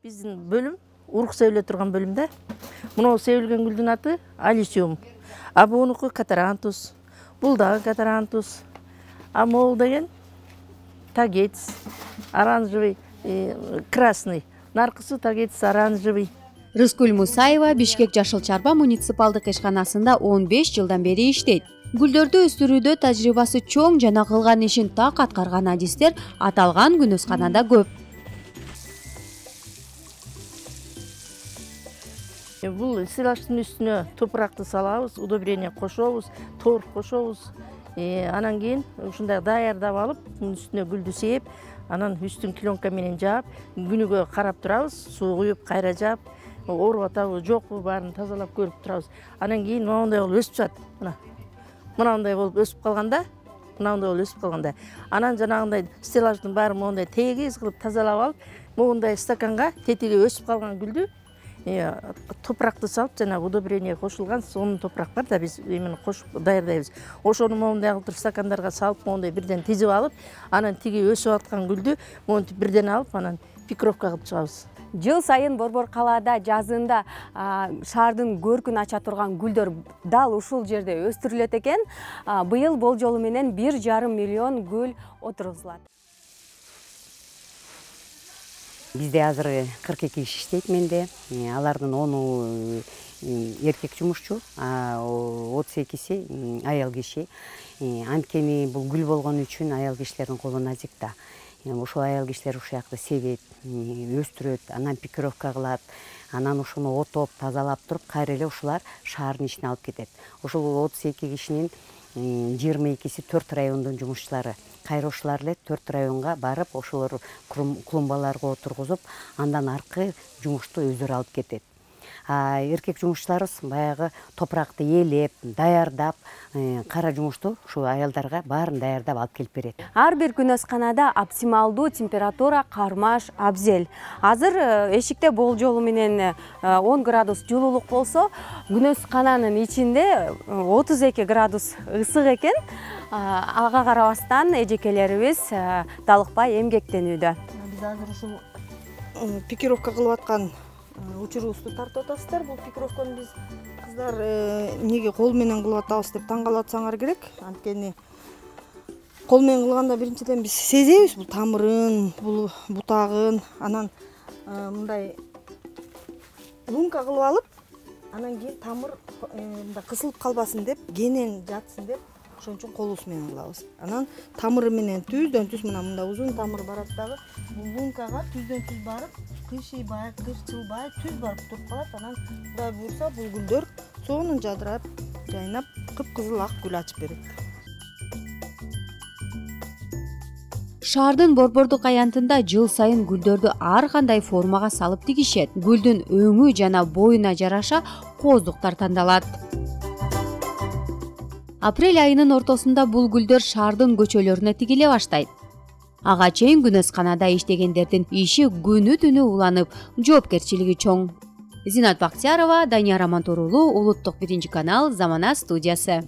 Биздин бөлүм урук себиле турган бөлүмдө. Мына себилген гүлдүн аты алисиум. А бунуку катарантус. Бул дагы катарантус. А могул деген тагетис, оранжевый, красный. Наркысы тагетис оранжевый. Рыскүл Мусаева Бишкек Жашыл Чарба муниципалдык ишканасында 15 жылдан бери иштейт. Гүлдөрдү өстүрүүдө тажрыйбасы чоң жана кылган ишин так аткарган адистер аталган күнөсканада көп. Бул силаштын үстүнө топуракты салабыз, удобрение кошобуз, тор кошобуз. Анан кийин ушундай даярдап алып, мунун үстүнө гүлдү сээп, анан үстүн пленка менен жаап, күнүгө карап турабыз, суу куюп, кайра жаап, ооруп атабы, жокпу баарын тазалап көрүп турабыз. Анан кийин моундай болуп өсүп чыгат. Мынандай болуп өсүп калганда, анан жанагындай стеллаждын баарын моундай тегиз кылып тазалап алып, моундай стаканга тетиги өсүп калган гүлдү топуракты салып, жанагы удобрение кошулган сонун топурак бар да, биз именно кошуп даярдайбыз. Ошону моундай кылып стакандарга салып, моундай бирден тизип алып, анан тиги өсүп аткан гүлдү монтип бирден алып, анан пикировка кылып чыгабыз. Жыл сайын Борбор калаада жазында шаардын көркүн ача турган гүлдөр дал ушул жерде өстүрүлөт экен. Быйыл болжолу менен 1,5 миллион гүл отургузулат. Бизде азыр 42 киши иштейт менде. Алардын 10 эркек жумушчу, 32си аял киши. Анткени бул гүл болгон үчүн аял кишилердин колу назик да. Ошол аял кишилер ушул жакта себет, өстүрөт, анан пикировка кылат, анан ошону отоп, тазалап туруп, кайра эле ушулар шаардын ичине алып кетет. Ошол 32 кишинин 22си 4 райондун жумушчулары. Кайра ушулар эле 4 районго барып, ошолор клумбаларга отургузуп, андан аркы жумушту өздөрү алып кетет. Эркек жумушчуларыбыз баягы топуракты ээлеп, даярдап, кара жумушту ушу аялдарга баарын даярдап алып келип берет. Ар бир күнөсканада оптималдуу температура кармаш абзел. Азыр эшикте болжолу менен 10 градус жылуулук болсо, күнөскананын ичинде 32 градус ысык экен. Ага карабастан эжекелерибиз далыкпай эмгектенүүдө. Биз азыр ушул пикировка кылып аткан учурубузду тартып атасыздар. Бул пикировканы биз кыздар эмнеге кол менен кылып атабыз деп таң калып атсаңар керек. Анткени кол менен кылганда биринчиден биз сезебиз бул тамырын, бул бутагын, анан мындай лунка кылып алып, анан кийин тамыр мындай кысылып калбасын деп, кенен жатсын деп, ошон үчүн колубуз менен кылабыз. Анан тамыры менен түздөн түз мындай узун тамыр барат дагы, бул лункага түздөн түз барып, кыйшыйбай, кырчылбай, түз барып туруп калат. Анан Кудай буйрса бул гүлдөр сонун жадырап, жайнап, кыпкызыл ак гүл ачып берет. Шаардын борбордук аянтында жыл сайын гүлдөрдү ар кандай формага салып тигишет. Гүлдүн өңү жана боюна жараша кооздуктар тандалат. Апрель айынын ортосунда бул гүлдөр шаардын көчөлөрүнө тигиле баштайт. Ага чейин күнөсканада иштегендердин иши күнү түнү уланып, жоопкерчилиги чоң. Зинат Бактиярова, Данияр Амантурулу, Улуттук 1 канал, Замана студиясы.